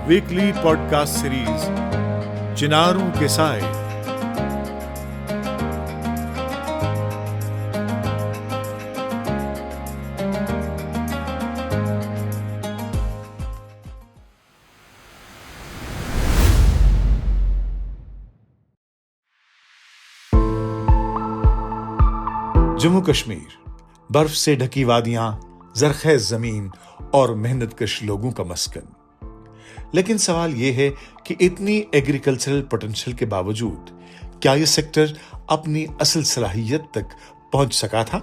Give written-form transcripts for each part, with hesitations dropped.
Weekly podcast series चिनारों के साए। जम्मू कश्मीर बर्फ से ढकी वादियां, जरखेज जमीन और मेहनतकश लोगों का मस्कन। लेकिन सवाल यह है कि इतनी एग्रीकल्चरल पोटेंशियल के बावजूद क्या यह सेक्टर अपनी असल सलाहियत तक पहुंच सका था?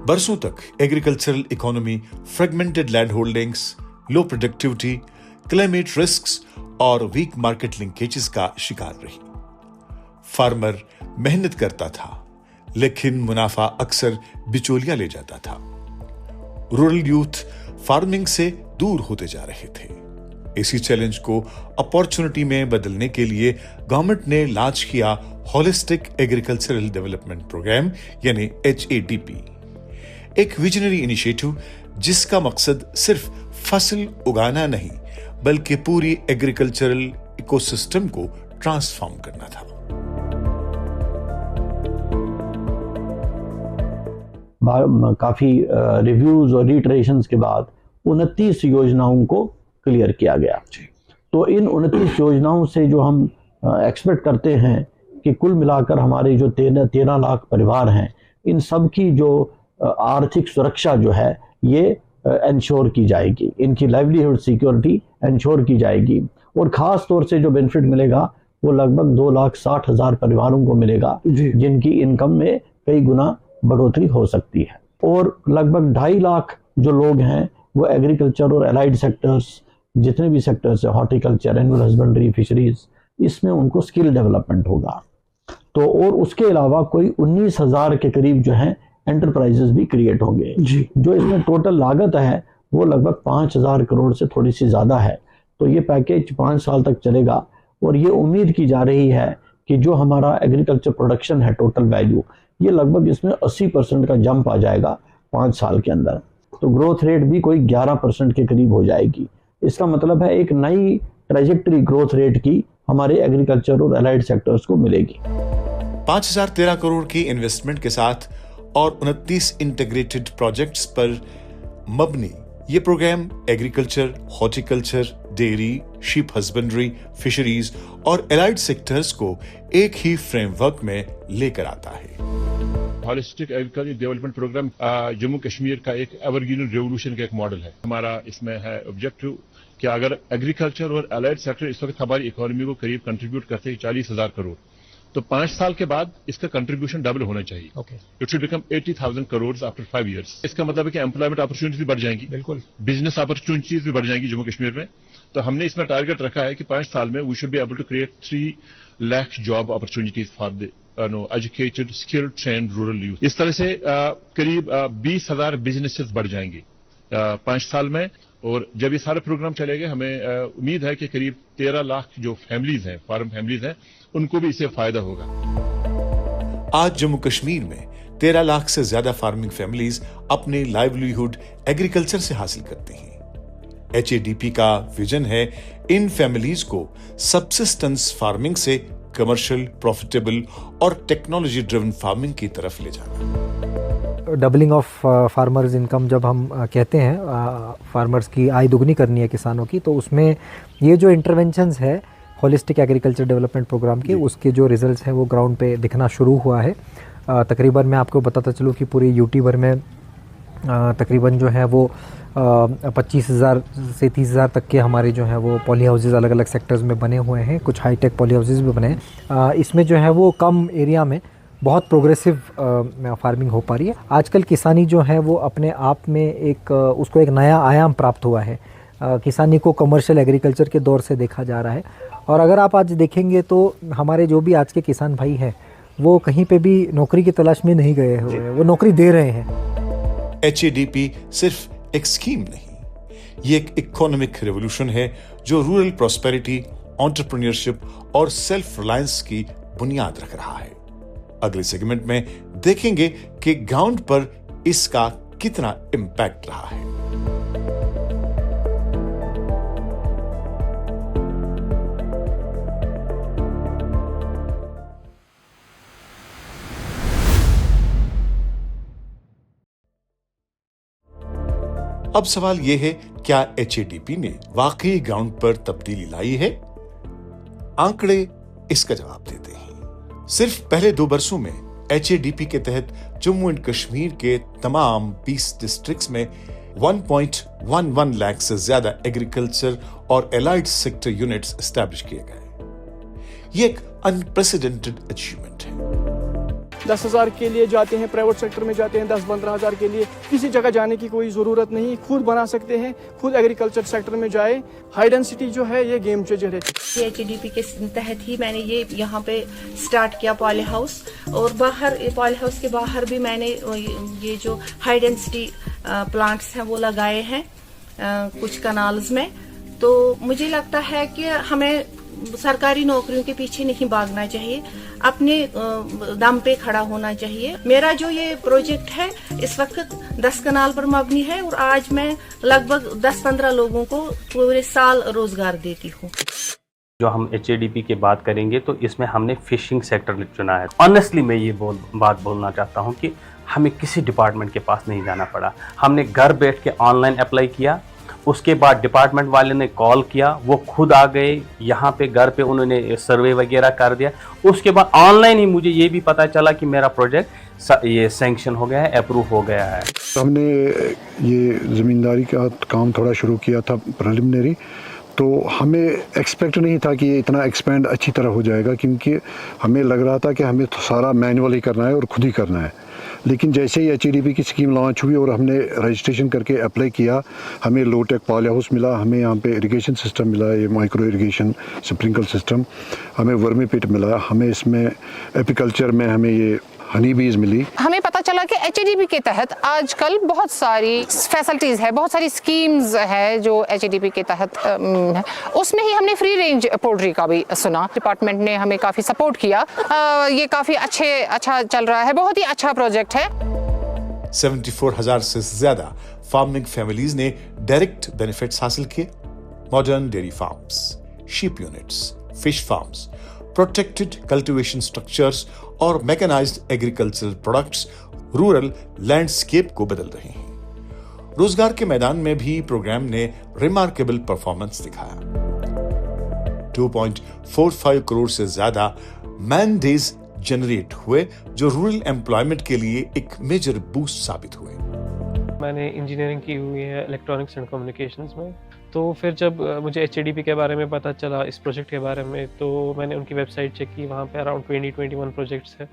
बरसों तक agricultural economy fragmented land holdings, लो प्रोडक्टिविटी, क्लाइमेट रिस्क्स और वीक मार्केट लिंकेजेस का शिकार रही। फार्मर मेहनत करता था, लेकिन मुनाफा अक्सर बिचौलिया ले जाता था। रूरल यूथ फार्मिंग से दूर होते जा रहे थे। इसी चैलेंज को अपॉर्चुनिटी में बदलने के लिए गवर्नमेंट ने लॉन्च किया होलिस्टिक एग्रीकल्चरल डेवलपमेंट प्रोग्राम यानी HADP, एक विजनरी इनिशिएटिव जिसका मकसद सिर्फ फसल उगाना नहीं बल्कि पूरी एग्रीकल्चरल इकोसिस्टम को ट्रांसफॉर्म करना था। काफी रिव्यूज और रिटरेशंस के बाद 29 योजनाओं को क्लियर किया गया। तो इन 29 योजनाओं से जो हम एक्सपेक्ट करते हैं कि कुल मिलाकर हमारे जो 13 लाख परिवार हैं, इन सब की जो आर्थिक सुरक्षा जो है ये इंश्योर की जाएगी, इनकी लाइवलीहुड सिक्योरिटी इंश्योर की जाएगी। और ख़ास तौर से जो बेनिफिट मिलेगा वो लगभग 2,60,000 परिवारों को मिलेगा जिनकी इनकम में कई गुना बढ़ोतरी हो सकती है। और लगभग 2.5 लाख जो लोग हैं वो एग्रीकल्चर और एलाइड सेक्टर्स, जितने भी सेक्टर्स है, हॉर्टिकल्चर, एनिमल हस्बेंड्री, फिशरीज, इसमें उनको स्किल डेवलपमेंट होगा। तो और उसके अलावा कोई 19,000 के करीब जो है एंटरप्राइजेस भी क्रिएट होंगे। जो इसमें टोटल लागत है वो लगभग 5,000 करोड़ से थोड़ी सी ज़्यादा है। तो ये पैकेज 5 साल तक चलेगा और ये उम्मीद की जा रही है कि जो हमारा एग्रीकल्चर प्रोडक्शन है, टोटल वैल्यू, ये लगभग इसमें 80% का जंप आ जाएगा 5 साल के अंदर। तो ग्रोथ रेट भी कोई 11% के करीब हो जाएगी। इसका मतलब है एक नई ट्रेजेक्टरी ग्रोथ रेट की हमारे एग्रीकल्चर और एलाइड सेक्टर्स को मिलेगी। 5,013 करोड़ की इन्वेस्टमेंट के साथ और 29 इंटीग्रेटेड प्रोजेक्ट्स पर मबनी ये programme agriculture, horticulture, dairy, sheep husbandry, fisheries और एलाइड सेक्टर्स को एक ही फ्रेमवर्क में लेकर आता है। Holistic agriculture development programme Jammu Kashmir का एक एवरग्रीन रेवोल्यूशन का एक मॉडल है। हमारा इसमें है ऑब्जेक्टिव कि अगर एग्रीकल्चर और एलाइड सेक्टर इस वक्त हमारी इकोनॉमी को करीब कंट्रीब्यूट करते हैं 40,000 करोड़, तो 5 साल के बाद इसका कंट्रीब्यूशन डबल होना चाहिए। It should become 80,000 crore after 5 years. इसका मतलब है कि एम्प्लॉयमेंट अपॉर्चुनिटीज भी बढ़ जाएंगी, बिल्कुल, बिजनेस अपॉर्चुनिटीज भी बढ़ जाएंगी जम्मू कश्मीर में। तो हमने इसमें टारगेट रखा है कि 5 साल में we should be able to create 3 lakh job opportunities for the educated, skilled, trained rural youth. इस तरह से करीब 20,000 बिजनेसेस बढ़ जाएंगे 5 साल में। और जब ये सारे प्रोग्राम चलेंगे, हमें उम्मीद है कि करीब 13 लाख जो फैमिलीज हैं, फार्म फैमिलीज हैं, उनको भी इससे फायदा होगा। आज जम्मू कश्मीर में 13 लाख से ज्यादा फार्मिंग फैमिलीज अपनी लाइवलीहुड एग्रीकल्चर से हासिल करती हैं। HADP का विजन है इन फैमिलीज को सबसिस्टेंस फार्मिंग से कमर्शियल, प्रॉफिटेबल और टेक्नोलॉजी ड्रिवन फार्मिंग की तरफ ले जाना। डबलिंग ऑफ फार्मर्स इनकम जब हम कहते हैं, फार्मर्स की आय दुगनी करनी है किसानों की, तो उसमें ये जो इंटरवेंशंस है होलिस्टिक एग्रीकल्चर डेवलपमेंट प्रोग्राम के, उसके जो रिजल्ट्स हैं वो ग्राउंड पे दिखना शुरू हुआ है। तकरीबन मैं आपको बताता चलूँ कि पूरी यूटी भर में तकरीबन जो है वो 25,000 से 30,000 तक के हमारे जो है वो पॉली हाउसेस अलग अलग सेक्टर्स में बने हुए हैं। कुछ हाईटेक पॉली हाउसेस भी बने हैं। इसमें जो है वो कम एरिया में बहुत प्रोग्रेसिव फार्मिंग हो पा रही है। आजकल किसानी जो है वो अपने आप में उसको एक नया आयाम प्राप्त हुआ है। किसानी को कमर्शियल एग्रीकल्चर के दौर से देखा जा रहा है। और अगर आप आज देखेंगे तो हमारे जो भी आज के किसान भाई हैं वो कहीं पे भी नौकरी की तलाश में नहीं गए हुए हैं, वो नौकरी दे रहे हैं। HADP सिर्फ एक स्कीम नहीं, ये एक इकोनॉमिक रेवोल्यूशन है जो रूरल प्रॉस्पेरिटी, एंटरप्रेन्योरशिप और सेल्फ रिलायंस की बुनियाद रख रहा है। अगले सेगमेंट में देखेंगे कि ग्राउंड पर इसका कितना इम्पैक्ट रहा है। अब सवाल यह है, क्या HADP ने वाकई ग्राउंड पर तब्दीली लाई है? आंकड़े इसका जवाब देते हैं। सिर्फ पहले 2 वर्षों में HADP के तहत जम्मू एंड कश्मीर के तमाम 20 डिस्ट्रिक्ट्स में 1.11 लाख से ज्यादा एग्रीकल्चर और एलाइड सेक्टर यूनिट्स एस्टैब्लिश किए गए। ये एक अनप्रेसिडेंटेड अचीवमेंट है। 10,000 के लिए जाते हैं, प्राइवेट सेक्टर में जाते हैं 10-15 हज़ार के लिए, किसी जगह जाने की कोई ज़रूरत नहीं, खुद बना सकते हैं, खुद एग्रीकल्चर सेक्टर में जाए। हाई डेंसिटी जो है ये गेम चेंजर है। HADP के तहत ही मैंने ये यहाँ पे स्टार्ट किया पॉली हाउस, और बाहर पॉली हाउस के बाहर भी मैंने ये जो हाई डेंसिटी प्लांट्स हैं वो लगाए हैं कुछ कनाल्स में। तो मुझे लगता है कि हमें सरकारी नौकरियों के पीछे नहीं भागना चाहिए, अपने दम पे खड़ा होना चाहिए। मेरा जो ये प्रोजेक्ट है इस वक्त 10 कनाल पर मबनी है, और आज मैं लगभग 10-15 लोगों को पूरे साल रोजगार देती हूँ। जो हम HADP की बात करेंगे तो इसमें हमने फिशिंग सेक्टर चुना है। ऑनेस्टली मैं ये बात बोलना चाहता हूँ कि हमें किसी डिपार्टमेंट के पास नहीं जाना पड़ा। हमने घर बैठ के ऑनलाइन अप्लाई किया, उसके बाद डिपार्टमेंट वाले ने कॉल किया, वो खुद आ गए यहाँ पे घर पे, उन्होंने सर्वे वगैरह कर दिया। उसके बाद ऑनलाइन ही मुझे ये भी पता चला कि मेरा प्रोजेक्ट ये सैंक्शन हो गया है, अप्रूव हो गया है। हमने ये ज़मींदारी का काम थोड़ा शुरू किया था प्रिलिमिनरी, तो हमें एक्सपेक्ट नहीं था कि ये इतना एक्सपेंड अच्छी तरह हो जाएगा, क्योंकि हमें लग रहा था कि हमें तो सारा मैनुअल ही करना है और खुद ही करना है। लेकिन जैसे ही HADP की स्कीम लॉन्च हुई और हमने रजिस्ट्रेशन करके अप्लाई किया, हमें लो टेक पॉली हाउस मिला, हमें यहाँ पे इरिगेशन सिस्टम मिला, ये माइक्रो इरिगेशन स्प्रिंकल सिस्टम, हमें वर्मी पिट मिला, हमें इसमें एपीकल्चर में हमें ये हनी बीज मिली। हमें पता चला कि HADP के तहत आजकल बहुत सारी फैसिलिटीज़ है, बहुत सारी स्कीम्स है जो HADP के तहत है। उसमें ही हमने फ्री रेंज पोल्ट्री का भी सुना। डिपार्टमेंट ने हमें काफ़ी सपोर्ट किया। ये काफ़ी अच्छा चल रहा है, बहुत ही अच्छा प्रोजेक्ट है। 74,000 से ज्यादा फार्मिंग फैमिलीज ने डायरेक्ट बेनिफिट्स हासिल किए। Modern dairy farms, sheep units, fish farms, protected cultivation structures और mechanised agricultural products rural landscape को बदल रहे हैं। रोजगार के मैदान में भी प्रोग्राम ने रिमार्केबल परफॉर्मेंस दिखाया। 2.45 करोड़ से ज्यादा मैन डेज जनरेट हुए, जो रूरल एम्प्लॉयमेंट के लिए एक मेजर बूस्ट साबित हुए। मैंने इंजीनियरिंग की हुई है इलेक्ट्रॉनिक्स एंड कम्युनिकेशंस में। तो फिर जब मुझे HADP के बारे में पता चला, इस प्रोजेक्ट के बारे में, तो मैंने उनकी वेबसाइट चेक की। वहाँ पे अराउंड 20-21 प्रोजेक्ट्स हैं।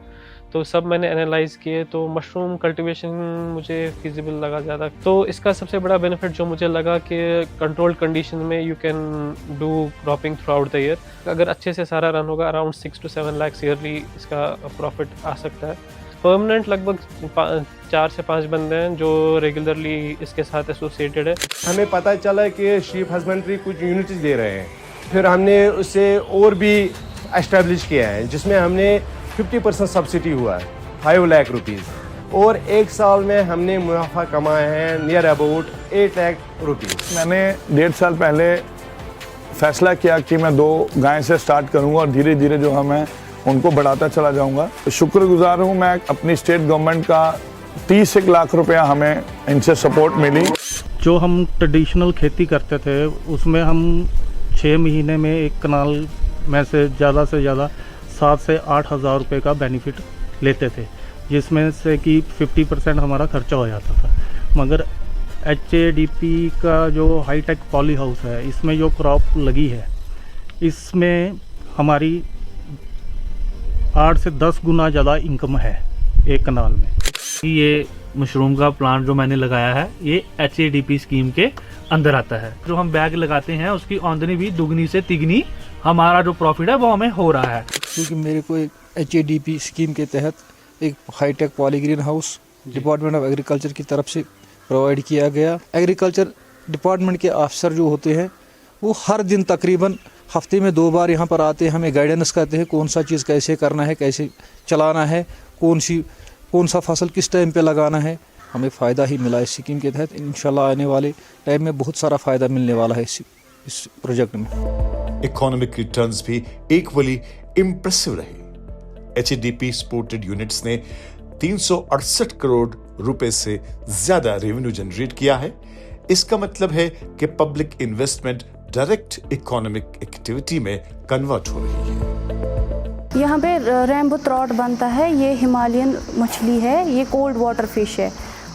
तो सब मैंने एनालाइज किए, तो मशरूम कल्टीवेशन मुझे फिजिबल लगा ज़्यादा। तो इसका सबसे बड़ा बेनिफिट जो मुझे लगा कि कंट्रोल्ड कंडीशन में you can do cropping through out the year. अगर अच्छे से सारा रन होगा, अराउंड 6 to 7 लाख ईयरली इसका प्रॉफिट आ सकता है। परमानेंट लगभग 4 से 5 बंदे हैं जो रेगुलरली इसके साथ एसोसिएटेड है। हमें पता चला कि शीप हस्बेंड्री कुछ यूनिट्स दे रहे हैं, फिर हमने उससे और भी एस्टेब्लिश किया है, जिसमें हमने 50% सब्सिडी हुआ है, 5 लाख रुपीज़, और 1 साल में हमने मुनाफा कमाया है नियर अबाउट 8 लाख रुपीज़। मैंने 1.5 साल पहले फैसला किया कि मैं 2 गाय से स्टार्ट करूँगा और धीरे धीरे जो है मैं उनको बढ़ाता चला जाऊंगा। शुक्रगुजार हूं मैं अपनी स्टेट गवर्नमेंट का। 30 लाख रुपया हमें इनसे सपोर्ट मिली। जो हम ट्रेडिशनल खेती करते थे उसमें हम 6 महीने में एक कनाल में से ज़्यादा 7 से 8 हज़ार रुपये का बेनिफिट लेते थे, जिसमें से कि 50% हमारा खर्चा हो जाता था। मगर HADP का जो हाईटेक पॉली हाउस है, इसमें जो क्रॉप लगी है, इसमें हमारी 8 से 10 गुना ज़्यादा इनकम है एक कनाल में। ये मशरूम का प्लांट जो मैंने लगाया है ये HADP स्कीम के अंदर आता है। जो हम बैग लगाते हैं उसकी आमदनी भी दुगनी से तिगनी हमारा जो प्रॉफिट है वो हमें हो रहा है। क्योंकि मेरे को एक HADP स्कीम के तहत एक high tech poly greenhouse department of agriculture की तरफ से प्रोवाइड किया गया। एग्रीकल्चर डिपार्टमेंट के अफसर जो होते हैं वो हर दिन तकरीबन हफ्ते में 2 बार यहाँ पर आते हैं, हमें गाइडेंस करते हैं कौन सा चीज़ कैसे करना है, कैसे चलाना है, कौन सा फसल किस टाइम पे लगाना है। हमें फ़ायदा ही मिला इस स्कीम के तहत। इंशाल्लाह आने वाले टाइम में बहुत सारा फ़ायदा मिलने वाला है इस प्रोजेक्ट में। इकोनॉमिक रिटर्न्स भी इक्वली इम्प्रेसिव रहे। HADP सपोर्टेड यूनिट्स ने 368 करोड़ रुपए से ज्यादा रेवेन्यू जनरेट किया है। इसका मतलब है कि public investment direct economic activity में कन्वर्ट हो रही है। यहाँ पे रेनबो ट्रॉट बनता है, ये हिमालयन मछली है, ये कोल्ड वाटर फिश है।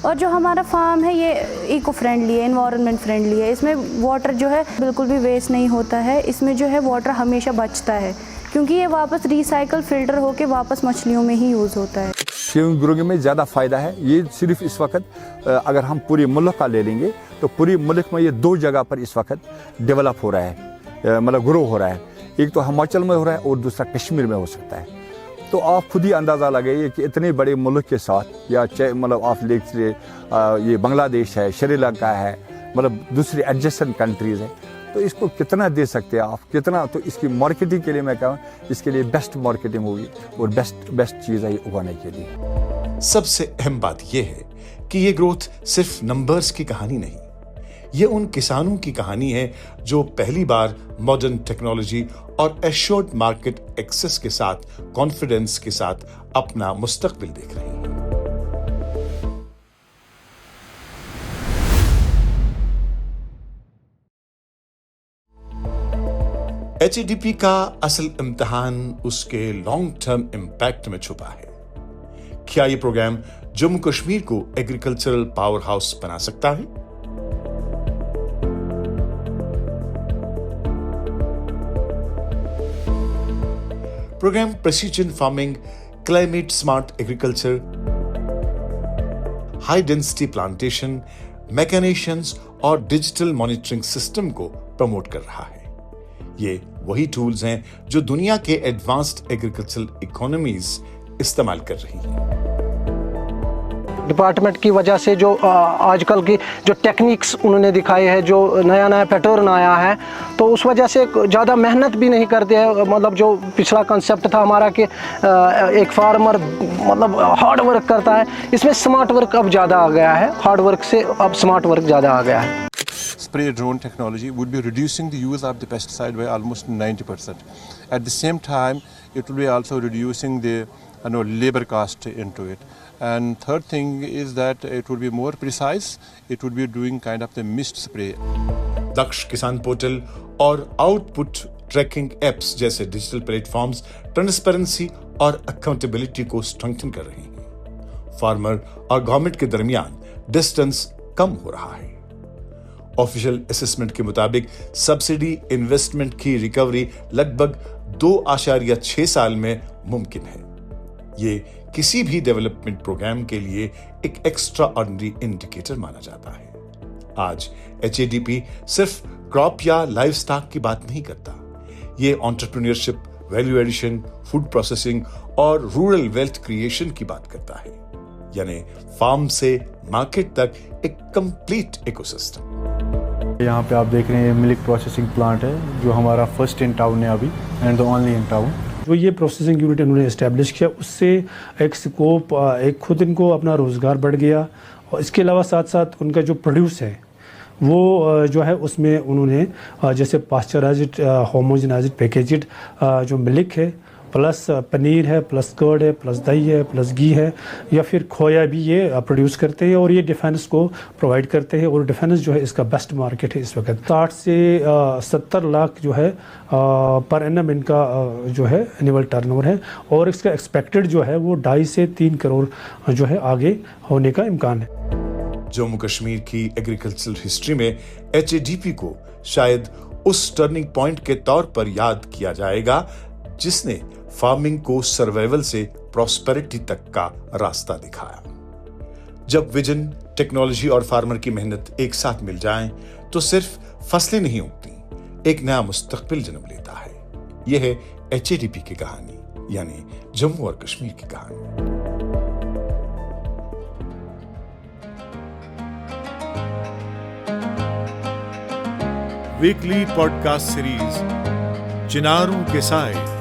और जो हमारा फार्म है ये इको फ्रेंडली है, एनवायरनमेंट फ्रेंडली है। इसमें वाटर जो है बिल्कुल भी वेस्ट नहीं होता है। इसमें जो है वाटर हमेशा बचता है क्योंकि ये वापस रिसाइकल फिल्टर होके वापस मछलियों में ही यूज़ होता है। शेविंग ग्रोइंग में ज़्यादा फ़ायदा है। ये सिर्फ इस वक्त अगर हम पूरे मुल्क का ले लेंगे तो पूरे मुल्क में ये 2 जगह पर इस वक्त डेवलप हो रहा है, मतलब ग्रो हो रहा है। एक तो हिमाचल में हो रहा है और दूसरा कश्मीर में हो सकता है। तो आप खुद ही अंदाज़ा लगाइए कि इतने बड़े मुल्क के साथ या मतलब आप ले ये बांग्लादेश है, श्रीलंका है, मतलब दूसरी एडजेसेंट कंट्रीज़ है, तो इसको कितना दे सकते हैं आप, कितना। तो इसकी मार्केटिंग के लिए मैं कहूँ इसके लिए बेस्ट मार्केटिंग होगी और बेस्ट चीज़ है ये उगाने के लिए। सबसे अहम बात यह है कि ये ग्रोथ सिर्फ नंबर्स की कहानी नहीं, ये उन किसानों की कहानी है जो पहली बार मॉडर्न टेक्नोलॉजी और एश्योर्ड मार्केट एक्सेस के साथ कॉन्फिडेंस के साथ अपना मुस्तकबिल देख रहे हैं। HADP का असल इम्तिहान उसके लॉन्ग टर्म इम्पैक्ट में छुपा है। क्या यह प्रोग्राम जम्मू कश्मीर को एग्रीकल्चरल पावर हाउस बना सकता है? Programme precision farming, climate smart agriculture, high density plantation, mechanisations और डिजिटल मॉनिटरिंग सिस्टम को प्रमोट कर रहा है। ये वही टूल्स हैं जो दुनिया के एडवांस्ड एग्रीकल्चरल इकोनॉमीज इस्तेमाल कर रही हैं। डिपार्टमेंट की वजह से जो आजकल की जो टेक्निक्स उन्होंने दिखाए हैं, जो नया पैटर्न आया है, तो उस वजह से ज़्यादा मेहनत भी नहीं करते हैं। मतलब जो पिछला कंसेप्ट था हमारा कि एक फार्मर मतलब हार्ड वर्क करता है, इसमें स्मार्ट वर्क अब ज़्यादा आ गया है। हार्ड वर्क से अब स्मार्ट वर्क ज़्यादा आ गया है। Spray drone technology would be reducing the use of the pesticide by almost 90%. At the same time, it will be also reducing the labor cost into it. And third thing is that it would be more precise. It would be doing kind of the mist spray. दक्ष किसान portal और output trekking apps जैसे digital platforms transparency और accountability को strengthen कर रही हैं। Farmer और government के दरमियान डिस्टेंस कम हो रहा है। ऑफिशियल असेसमेंट के मुताबिक सब्सिडी इन्वेस्टमेंट की रिकवरी लगभग 2.6 साल में मुमकिन है। ये किसी भी डेवलपमेंट प्रोग्राम के लिए एक एक्स्ट्रा ऑर्डिनरी इंडिकेटर माना जाता है। आज HADP सिर्फ क्रॉप या लाइव स्टॉक की बात नहीं करता, ये entrepreneurship, value addition, food processing और रूरल वेल्थ क्रिएशन की बात करता है, यानी फार्म से मार्केट तक एक कंप्लीट इकोसिस्टम। यहाँ पे आप देख रहे हैं मिल्क प्रोसेसिंग प्लांट है जो हमारा फर्स्ट इन टाउन है अभी and the only in town. जो ये प्रोसेसिंग यूनिट इन्होंने इस्टेब्लिश किया उससे एक स्कोप, एक खुद इनको अपना रोज़गार बढ़ गया और इसके अलावा साथ साथ उनका जो प्रोड्यूस है वो जो है उसमें उन्होंने जैसे पास्चराइज्ड, होमोजेनाइज्ड, पैकेज्ड जो मिल्क है, प्लस पनीर है, प्लस कर्ड है, प्लस दही है, प्लस घी है, या फिर खोया भी ये प्रोड्यूस करते हैं और ये डिफेंस को प्रोवाइड करते हैं। और डिफेंस जो है इसका बेस्ट मार्केट है इस वक्त। 60 से 70 लाख जो है पर एनम इनका जो है एनुअल टर्नओवर है और इसका एक्सपेक्टेड जो है वो 2.5 से 3 करोड़ जो है आगे होने का इम्कान है। जम्मू कश्मीर की एग्रीकल्चरल हिस्ट्री में HADP को शायद उस टर्निंग पॉइंट के तौर पर याद किया जाएगा जिसने फार्मिंग को सर्वाइवल से प्रॉस्पेरिटी तक का रास्ता दिखाया। जब विजन, टेक्नोलॉजी और फार्मर की मेहनत एक साथ मिल जाएं, तो सिर्फ फसलें नहीं उगती, एक नया मुस्तकबिल जन्म लेता है। यह है HADP की कहानी, यानी जम्मू और कश्मीर की कहानी। वीकली पॉडकास्ट सीरीज चिनारों के साए